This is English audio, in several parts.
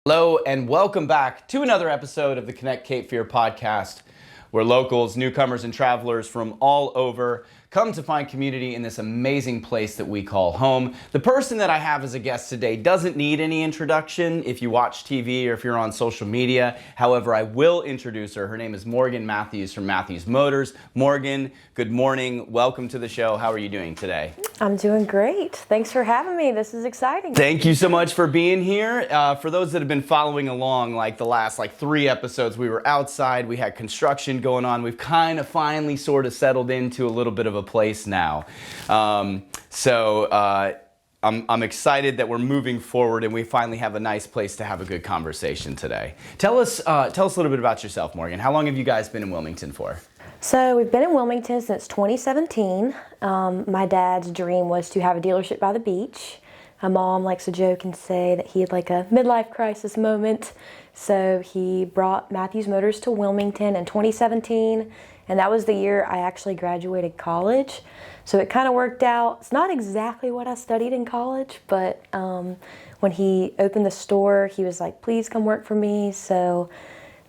Hello and welcome back to another episode of the Connect Cape Fear podcast, where locals, newcomers, and travelers from all over come to find community in this amazing place that we call home. The person that I have as a guest today doesn't need any introduction if you watch TV or if you're on social media. However, I will introduce her. Her name is Morgan Matthews from Matthews Motors. Morgan, good morning. Welcome to the show. How are you doing today? I'm doing great. Thanks for having me. This is exciting. Thank you so much for being here. For those that have been following along, like the last 3 episodes, we were outside, we had construction going on. We've kind of finally sort of settled into a little bit of a place now. I'm excited that we're moving forward and we finally have a nice place to have a good conversation today. Tell us a little bit about yourself, Morgan. How long have you guys been in Wilmington for? So we've been in Wilmington since 2017. My dad's dream was to have a dealership by the beach. My mom likes to joke and say that he had like a midlife crisis moment. So he brought Matthews Motors to Wilmington in 2017. And that was the year I actually graduated college. So it kind of worked out. It's not exactly what I studied in college, but when he opened the store, he was like, please come work for me. So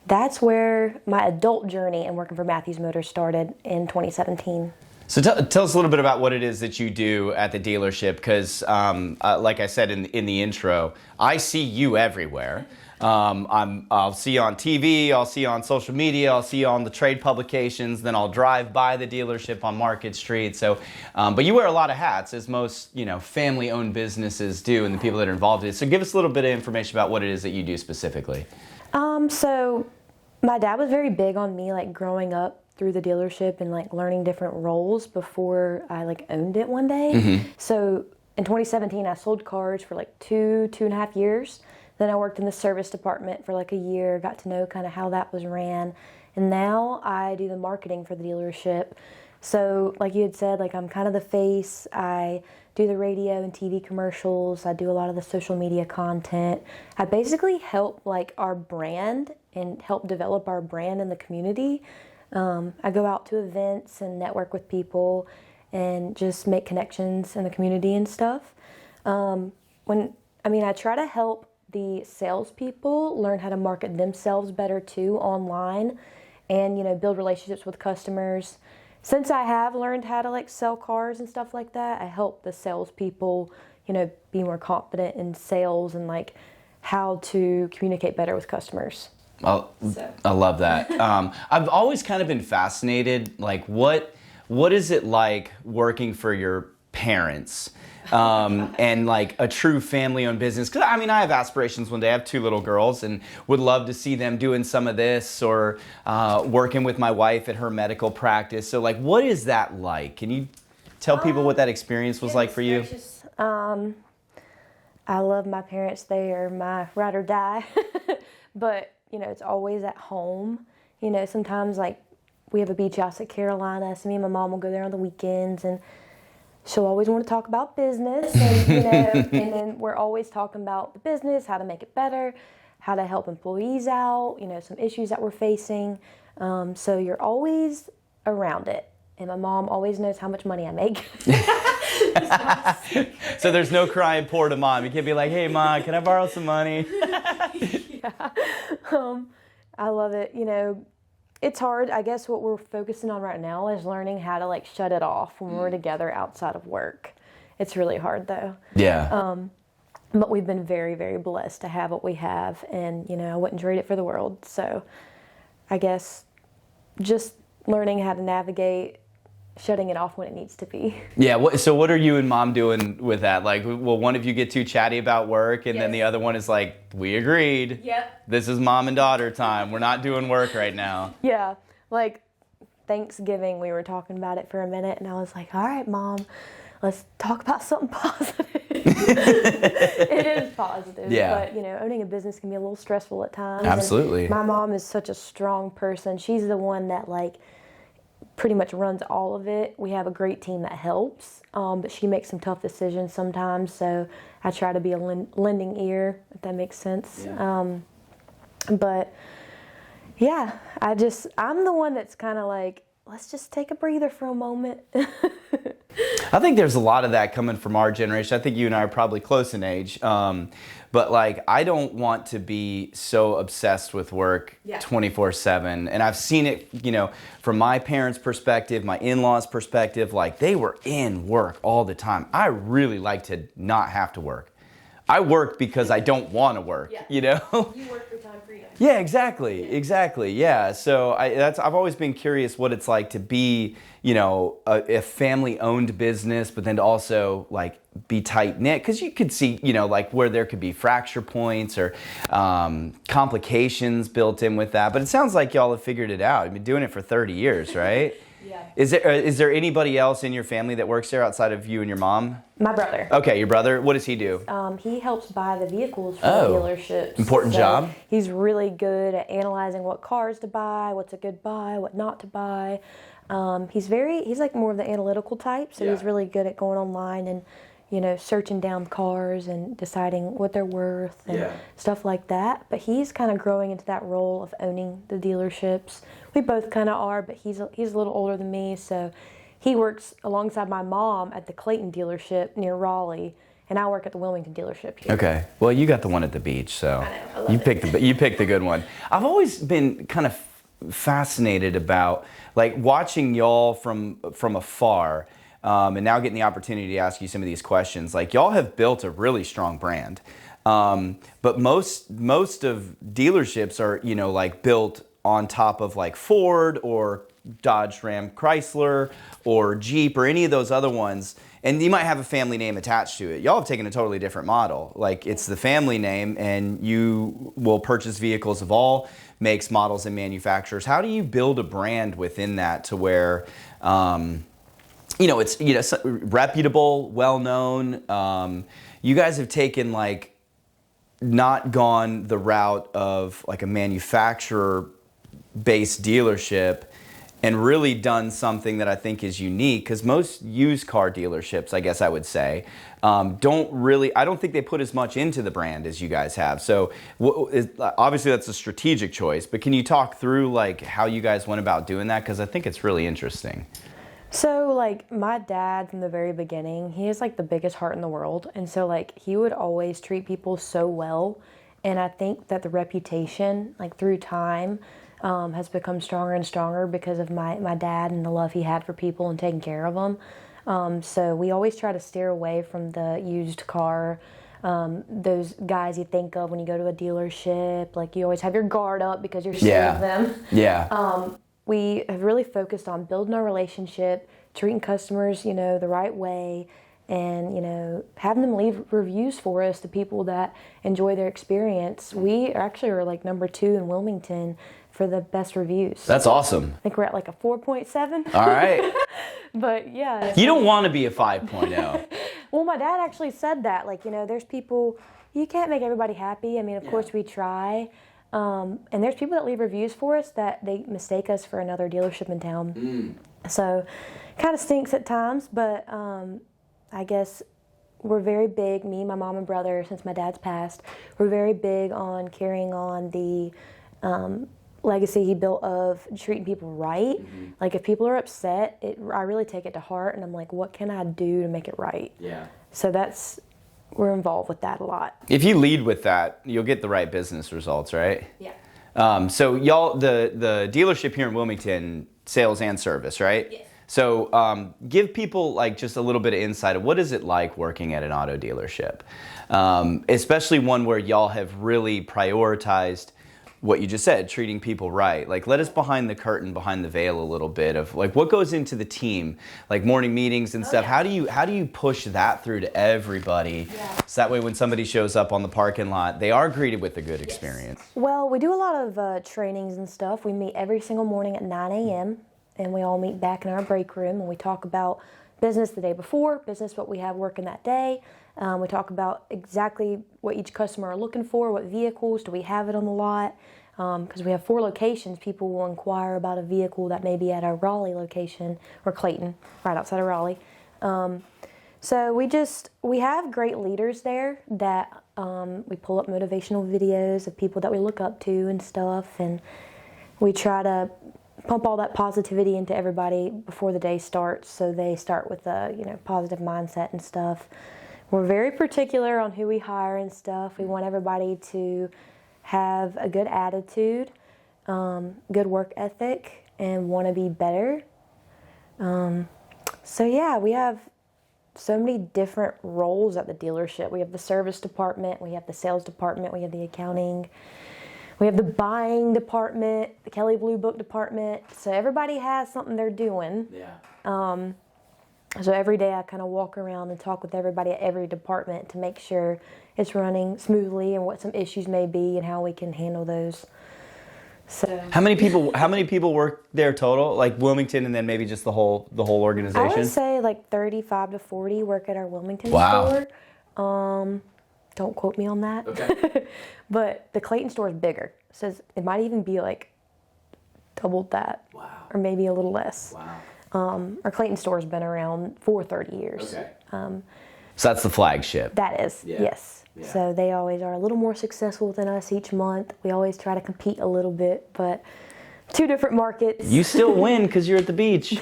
that's where my adult journey in working for Matthews Motors started in 2017. So tell us a little bit about what it is that you do at the dealership, because like I said in the intro, I see you everywhere. I'll see you on TV, I'll see you on social media, I'll see you on the trade publications, then I'll drive by the dealership on Market Street. So, but you wear a lot of hats, as most family-owned businesses do, and the people that are involved in it. So give us a little bit of information about what it is that you do specifically. So my dad was very big on me growing up through the dealership and learning different roles before I owned it one day. Mm-hmm. So in 2017 I sold cars for 2.5 years. Then I worked in the service department for a year, got to know kind of how that was ran. And now I do the marketing for the dealership. So like you had said, I'm kind of the face. I do the radio and TV commercials. I do a lot of the social media content. I basically help our brand and help develop our brand in the community. I go out to events and network with people and just make connections in the community and stuff. I try to help the salespeople learn how to market themselves better too online and, build relationships with customers. Since I have learned how to sell cars and stuff like that, I help the salespeople, be more confident in sales and how to communicate better with customers. I love that. I've always kind of been fascinated, what is it like working for your parents? And a true family-owned business. Because I have aspirations one day. I have 2 little girls and would love to see them doing some of this or working with my wife at her medical practice. So what is that like? Can you tell people what that experience was like for you? I love my parents. They are my ride or die. But, it's always at home. Sometimes we have a beach house at Carolina, so me and my mom will go there on the weekends, and she'll always want to talk about business, and, and then we're always talking about the business, how to make it better, how to help employees out, some issues that we're facing. So you're always around it. And my mom always knows how much money I make. So there's no crying poor to mom. You can't be like, hey, Mom, can I borrow some money? Yeah. I love it. It's hard. I guess what we're focusing on right now is learning how to shut it off when we're together outside of work. It's really hard though. Yeah. But we've been very, very blessed to have what we have, and I wouldn't trade it for the world. So I guess just learning how to navigate shutting it off when it needs to be. Yeah. So what are you and Mom doing with that? Will one of you get too chatty about work, and then the other one is we agreed. Yep. This is mom and daughter time. We're not doing work right now. Yeah. Thanksgiving, we were talking about it for a minute, and I was like, all right, Mom, let's talk about something positive. It is positive. Yeah. But, owning a business can be a little stressful at times. Absolutely. And my mom is such a strong person. She's the one that, pretty much runs all of it. We have a great team that helps, but she makes some tough decisions sometimes, so I try to be a lending ear, if that makes sense. Yeah. But yeah, I'm the one that's kind of let's just take a breather for a moment. I think there's a lot of that coming from our generation. I think you and I are probably close in age. But like, I don't want to be so obsessed with work 24/7. And I've seen it, you know, from my parents' perspective, my in-laws' perspective, like they were in work all the time. I really like to not have to work. I work because I don't want to work, you know? You work for time freedom. Yeah, exactly. Yeah. So I've always been curious what it's like to be, you know, a family-owned business, but then to also like be tight-knit, because you could see, you know, like where there could be fracture points or complications built in with that. But it sounds like y'all have figured it out. You've been doing it for 30 years, right? Yeah. Is there anybody else in your family that works there outside of you and your mom? My brother. Okay, your brother. What does he do? He helps buy the vehicles for the dealerships. Important job. He's really good at analyzing what cars to buy, what's a good buy, what not to buy. He's like more of the analytical type, so he's really good at going online and, you know, searching down cars and deciding what they're worth and stuff like that. But he's kind of growing into that role of owning the dealerships. We both kind of are, but he's a little older than me, so he works alongside my mom at the Clayton dealership near Raleigh, and I work at the Wilmington dealership here. Okay. Well, you got the one at the beach, so I know, I love it. you picked the good one. I've always been kind of fascinated about like watching y'all from afar. And now getting the opportunity to ask you some of these questions. Like, y'all have built a really strong brand. But most of dealerships are, you know, like built on top of like Ford or Dodge Ram Chrysler or Jeep or any of those other ones. And you might have a family name attached to it. Y'all have taken a totally different model. Like, it's the family name, and you will purchase vehicles of all makes, models, and manufacturers. How do you build a brand within that to where, you know, it's, you know, reputable, well-known? You guys have taken, like, not gone the route of, like, a manufacturer-based dealership and really done something that I think is unique, because most used car dealerships, I guess I would say, I don't think they put as much into the brand as you guys have. So obviously that's a strategic choice, but can you talk through like how you guys went about doing that? Because I think it's really interesting. So, like, my dad from the very beginning, he has, like, the biggest heart in the world. And so, like, he would always treat people so well. And I think that the reputation, like, through time, has become stronger and stronger because of my dad and the love he had for people and taking care of them. So we always try to steer away from the used car, those guys you think of when you go to a dealership. Like, you always have your guard up because you're scared of them. Yeah. We have really focused on building our relationship, treating customers, you know, the right way, and, you know, having them leave reviews for us, the people that enjoy their experience. We actually are like number 2 in Wilmington for the best reviews. That's awesome. I think we're at like a 4.7. All right. But yeah. You don't want to be a 5.0. Well, my dad actually said that. Like, you know, there's people, you can't make everybody happy. I mean, of course we try. And there's people that leave reviews for us that they mistake us for another dealership in town. So kind of stinks at times, but I guess we're very big, me, my mom, and brother, since my dad's passed, we're very big on carrying on the legacy he built of treating people right. Like, if people are upset, I really take it to heart, and I'm like, what can I do to make it right? Yeah. So we're involved with that a lot. If you lead with that, you'll get the right business results, right? Yeah. So y'all, the dealership here in Wilmington, sales and service, right? Yes. So give people like just a little bit of insight of what is it like working at an auto dealership, especially one where y'all have really prioritized what you just said, treating people right. Like, let us behind the curtain, behind the veil a little bit of like what goes into the team, like morning meetings and stuff. Yeah. How do you push that through to everybody? So that way when somebody shows up on the parking lot, they are greeted with a good experience. Well, we do a lot of trainings and stuff. We meet every single morning at 9 a.m. and we all meet back in our break room and we talk about business the day before, business what we have working that day. We talk about exactly what each customer are looking for, what vehicles, do we have it on the lot? Because we have 4 locations, people will inquire about a vehicle that may be at our Raleigh location, or Clayton, right outside of Raleigh. So we have great leaders there that we pull up motivational videos of people that we look up to and stuff, and we try to pump all that positivity into everybody before the day starts, so they start with a positive mindset and stuff. We're very particular on who we hire and stuff. We want everybody to have a good attitude, good work ethic, and want to be better. So yeah, we have so many different roles at the dealership. We have the service department, we have the sales department, we have the accounting, we have the buying department, the Kelley Blue Book department. So everybody has something they're doing. Yeah. So every day I kind of walk around and talk with everybody at every department to make sure it's running smoothly and what some issues may be and how we can handle those. So How many people work there total? Like Wilmington, and then maybe just the whole organization? I would say like 35 to 40 work at our Wilmington Wow. store. Don't quote me on that. Okay. But the Clayton store is bigger. So it might even be like double that. Wow. Or maybe a little less. Wow. Our Clayton store has been around for 30 years. Okay. So that's the flagship. That is, Yeah. yes. Yeah. So they always are a little more successful than us each month. We always try to compete a little bit, but 2 different markets. You still win because you're at the beach.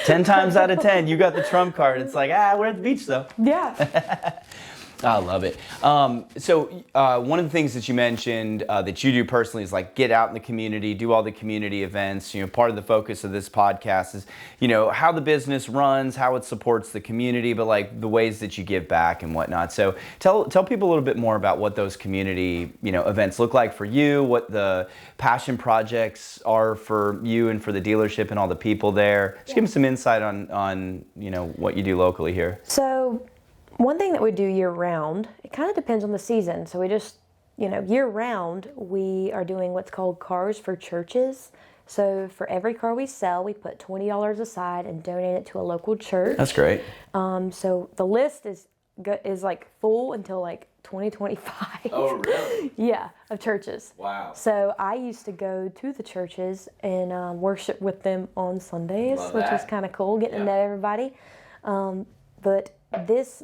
10 times out of 10, you got the trump card. It's like, we're at the beach though. Yeah. I love it. So one of the things that you mentioned that you do personally is like get out in the community, do all the community events. Part of the focus of this podcast is, how the business runs, how it supports the community, but like the ways that you give back and whatnot. So tell people a little bit more about what those community, events look like for you, what the passion projects are for you and for the dealership and all the people there. Just give them some insight on what you do locally here. So one thing that we do year round, it kind of depends on the season. So we just, year round, we are doing what's called Cars for Churches. So for every car we sell, we put $20 aside and donate it to a local church. That's great. So the list is like full until like 2025. Oh, really? Yeah, of churches. Wow. So I used to go to the churches and worship with them on Sundays, Love which that. was kind of cool, getting to Yeah. know everybody. But this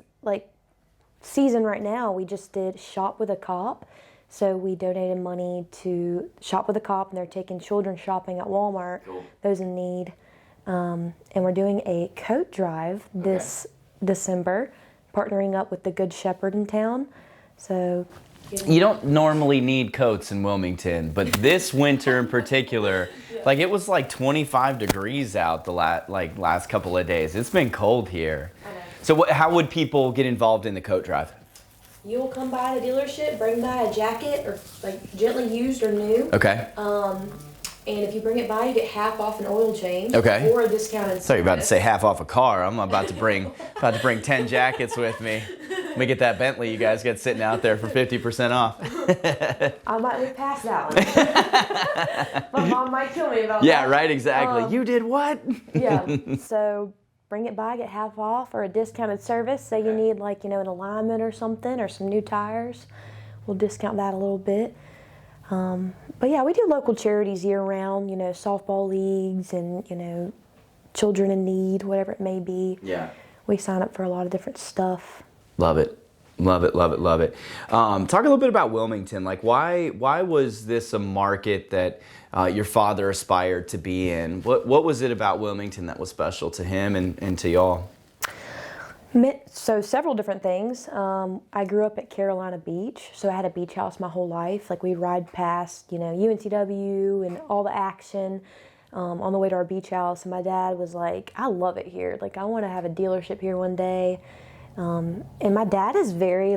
season right now, we just did Shop with a Cop. So we donated money to Shop with a Cop, and they're taking children shopping at Walmart, Cool. those in need. And we're doing a coat drive this December, partnering up with the Good Shepherd in town. So You don't normally need coats in Wilmington, but this winter in particular, like it was like 25 degrees out the last couple of days. It's been cold here. I know. So how would people get involved in the coat drive? You'll come by the dealership, bring by a jacket, or like gently used or new. Okay. And if you bring it by, you get half off an oil change. Okay. Or a discounted So you're about to service. say half off a car. I'm about to bring 10 jackets with me. Let me get that Bentley you guys got sitting out there for 50% off. I might live past that one. My mom might kill me about that. Yeah, right, exactly. You did what? Yeah. So bring it by, get half off, or a discounted service. Say you need an alignment or something, or some new tires. We'll discount that a little bit. But yeah, we do local charities year round, softball leagues and, children in need, whatever it may be. Yeah. We sign up for a lot of different stuff. Love it. Love it, love it, love it. Talk a little bit about Wilmington. Like, why was this a market that your father aspired to be in? What was it about Wilmington that was special to him and to y'all? So several different things. I grew up at Carolina Beach, so I had a beach house my whole life. Like we'd ride past, UNCW and all the action on the way to our beach house. And my dad was like, I love it here. Like I want to have a dealership here one day. And my dad is very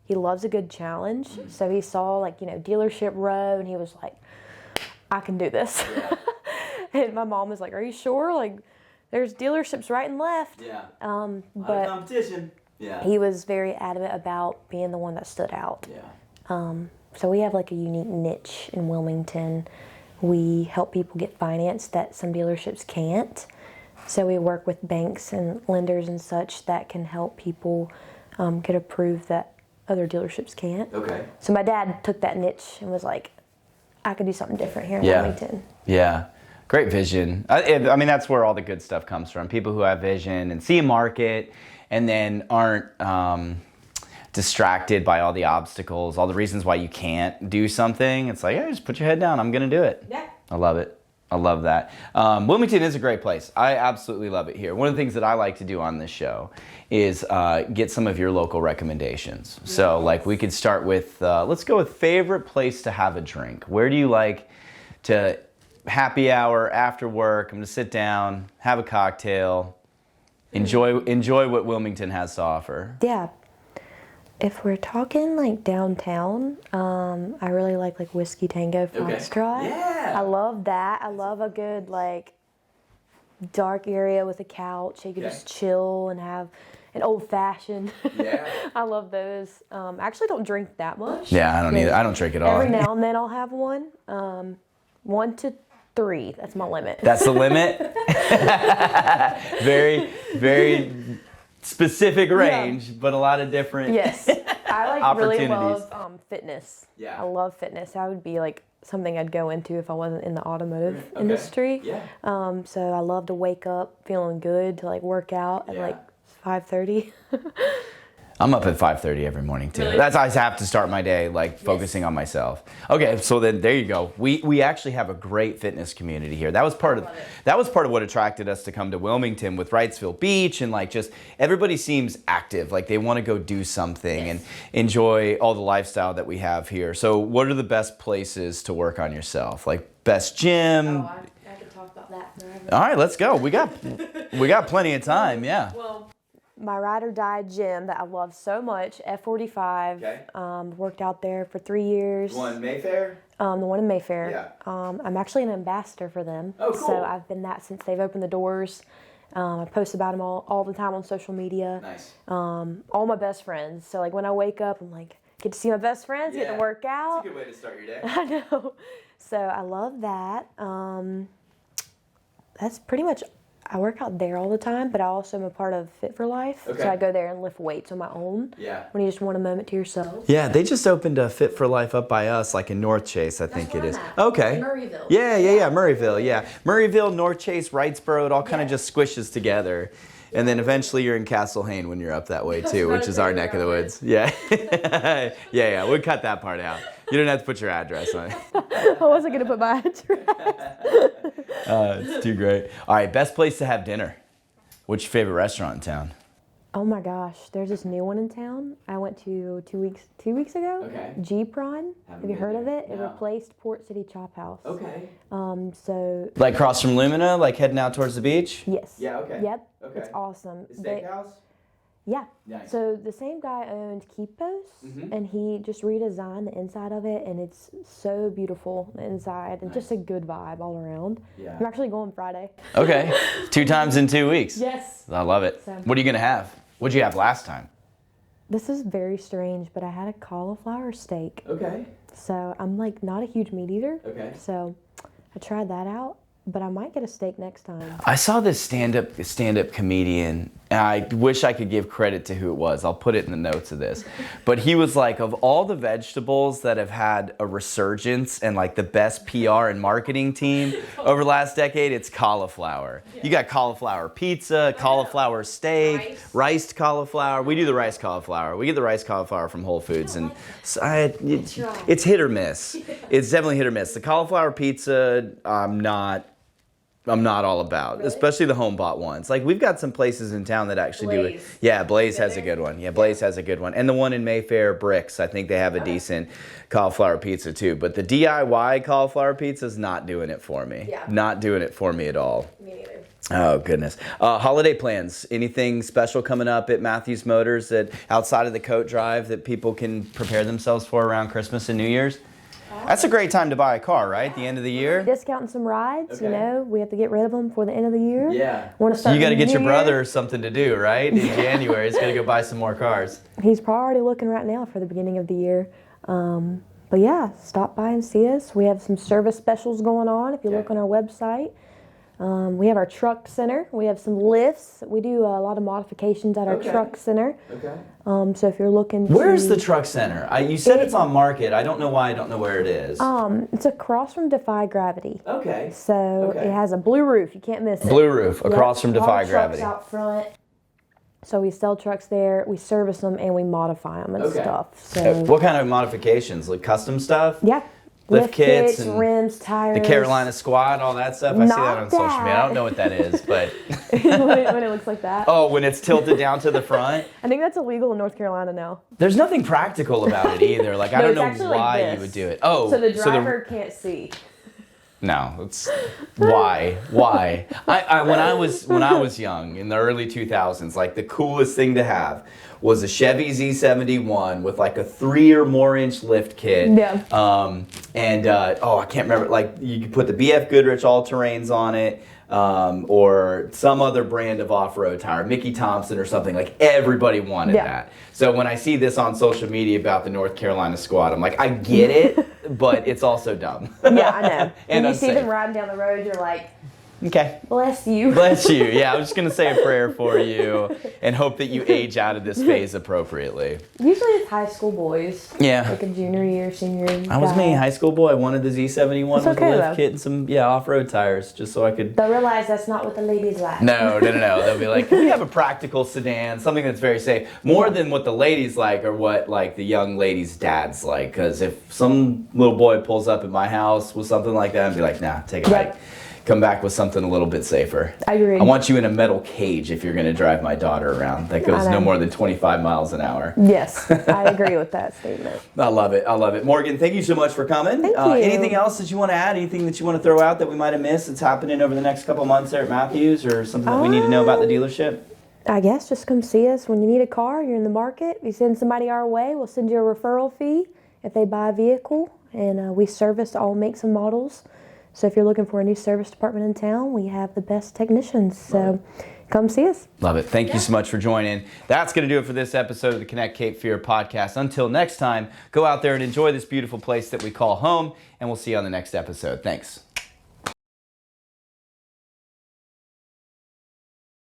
he loves a good challenge. So he saw dealership row and he was like, I can do this. Yeah. And my mom was like, are you sure? There's dealerships right and left. Yeah. But competition. Yeah. he was very adamant about being the one that stood out. Yeah. So we have a unique niche in Wilmington. We help people get finance that some dealerships can't. So we work with banks and lenders and such that can help people get approved that other dealerships can't. Okay. So my dad took that niche and was like, I could do something different here in Yeah. Wilmington. Yeah. Great vision. I mean, that's where all the good stuff comes from. People who have vision and see a market and then aren't distracted by all the obstacles, all the reasons why you can't do something. It's like, hey, just put your head down. I'm going to do it. Yeah. I love it. I love that. Wilmington is a great place. I absolutely love it here. One of the things that I like to do on this show is get some of your local recommendations. Yes. So like we could start with, let's go with favorite place to have a drink. Where do you like to happy hour after work? I'm gonna sit down, have a cocktail, enjoy what Wilmington has to offer. Yeah. If we're talking like downtown, I really like Whiskey Tango Foxtrot. Okay. Yeah. I love that. I love a good like dark area with a couch. You can just chill and have an old fashioned. Yeah. I love those. I actually don't drink that much. Yeah, I don't either. I don't drink at all. Every now and then I'll have one. 1 to 3. That's my limit. That's the limit. Very, very specific range, but a lot of different. Yes, I like really love fitness. Yeah, I love fitness. That would be like something I'd go into if I wasn't in the automotive industry. Yeah. So I love to wake up feeling good to like work out at like 5:30. I'm up at 5:30 every morning too. Really? That's I have to start my day like focusing on myself. Okay, so then there you go. We actually have a great fitness community here. That was part of what attracted us to come to Wilmington with Wrightsville Beach, and like just everybody seems active, like they want to go do something and enjoy all the lifestyle that we have here. So what are the best places to work on yourself? Like best gym? I could talk about that forever. All right, let's go. We got plenty of time. Yeah. Well, my ride or die gym that I love so much, F45. Okay. Worked out there for 3 years. The one in Mayfair? The one in Mayfair. Yeah. I'm actually an ambassador for them. Oh, cool. So I've been that since they've opened the doors. I post about them all the time on social media. Nice. All my best friends. So like when I wake up, I'm like, get to see my best friends, get to work out. That's a good way to start your day. I know. So I love that. That's pretty much. I work out there all the time, but I also am a part of Fit for Life. Okay. So I go there and lift weights on my own. Yeah. When you just want a moment to yourself. Yeah, they just opened a Fit for Life up by us, like in North Chase, I think it is. I'm at. Okay. In Murrayville. Yeah, Murrayville, yeah. Murrayville, North Chase, Wrightsboro, it all kind of just squishes together. And then eventually you're in Castle Hayne when you're up that way too, which is our neck of the woods. Yeah. yeah, we'll cut that part out. You don't have to put your address on it. I wasn't going to put my address. It's too great. All right, best place to have dinner. What's your favorite restaurant in town? Oh my gosh, there's this new one in town. I went to two weeks ago. Okay. G-Prawn. Have you heard of it? No. It replaced Port City Chop House. Okay. So. Like across from Lumina, like heading out towards the beach? Yes. Yeah, okay. Yep. Okay. It's awesome. Steakhouse? Yeah. Nice. So the same guy owned Kipos, and he just redesigned the inside of it, and it's so beautiful inside, and just a good vibe all around. Yeah. I'm actually going Friday. Okay. 2 times in 2 weeks. Yes. I love it. So. What are you going to have? What'd you have last time? This is very strange, but I had a cauliflower steak. Okay. So I'm like not a huge meat eater. Okay. So I tried that out, but I might get a steak next time. I saw this stand-up comedian, and I wish I could give credit to who it was. I'll put it in the notes of this. But he was like, of all the vegetables that have had a resurgence and like the best PR and marketing team over the last decade, it's cauliflower. Yeah. You got cauliflower pizza, cauliflower steak, riced cauliflower. We do the rice cauliflower. We get the rice cauliflower from Whole Foods, and so it's hit or miss. It's definitely hit or miss. The cauliflower pizza, I'm not all about, especially the home-bought ones. Like, we've got some places in town that actually do it. Yeah, Blaze has a good one. Yeah, Blaze has a good one. And the one in Mayfair, Bricks, I think they have a decent cauliflower pizza, too. But the DIY cauliflower pizza is not doing it for me. Yeah. Not doing it for me at all. Me neither. Oh, goodness. Holiday plans. Anything special coming up at Matthews Motors that outside of the coat drive that people can prepare themselves for around Christmas and New Year's? That's a great time to buy a car, right? The end of the year? Discounting some rides, you know. We have to get rid of them before the end of the year. Yeah. Want to start you got to get your year. brother something to do, right? In January, he's going to go buy some more cars. He's probably already looking right now for the beginning of the year. But yeah, stop by and see us. We have some service specials going on if you look on our website. We have our truck center. We have some lifts. We do a lot of modifications at our truck center. Okay. So if you're looking to... Where's the truck center? You said it's on Market. I don't know why I don't know where it is. It's across from Defy Gravity. Okay. So it has a blue roof. You can't miss it. Blue roof across from Defy Gravity. Trucks out front. So we sell trucks there. We service them and we modify them and stuff. So what kind of modifications? Like custom stuff? yeah. lift kits and rims, tires. the Carolina squat, all that stuff. I see that on social media. I don't know what that is, but when it looks like that. Oh, when it's tilted down to the front. I think that's illegal in North Carolina now. There's nothing practical about it either. Like I don't know why you would do it. Oh, so the driver can't see. No, it's why? When I was young in the early 2000s, like the coolest thing to have was a Chevy Z71 with like a 3 or more inch lift kit. Yeah. I can't remember. Like you could put the BF Goodrich all-terrains on it. Or some other brand of off-road tire, Mickey Thompson or something. Like everybody wanted that. So when I see this on social media about the North Carolina squad, I'm like, I get it, but it's also dumb. Yeah, I know. And when you see them riding down the road, you're like, okay. Bless you. Bless you. Yeah, I'm just going to say a prayer for you and hope that you age out of this phase appropriately. Usually it's high school boys. Yeah. Like a junior year, senior year. I was me, high school boy. I wanted the Z71 with a lift kit and some off-road tires just so I could... They'll realize that's not what the ladies like. No. They'll be like, can we have a practical sedan, something that's very safe, more than what the ladies like or what like the young ladies' dads like. Because if some little boy pulls up at my house with something like that, I'd be like, nah, take it back. Come back with something a little bit safer. I agree. I want you in a metal cage if you're going to drive my daughter around. That goes no more than 25 miles an hour. Yes, I agree with that statement. I love it. Morgan, thank you so much for coming. Thank you. Anything else that you want to add? Anything that you want to throw out that we might have missed that's happening over the next couple months there at Matthews, or something that we need to know about the dealership? I guess just come see us when you need a car, you're in the market. You send somebody our way, we'll send you a referral fee if they buy a vehicle. And we service all makes and models. So if you're looking for a new service department in town, we have the best technicians. So come see us. Love it. Thank you so much for joining. That's going to do it for this episode of the Connect Cape Fear podcast. Until next time, go out there and enjoy this beautiful place that we call home, and we'll see you on the next episode. Thanks.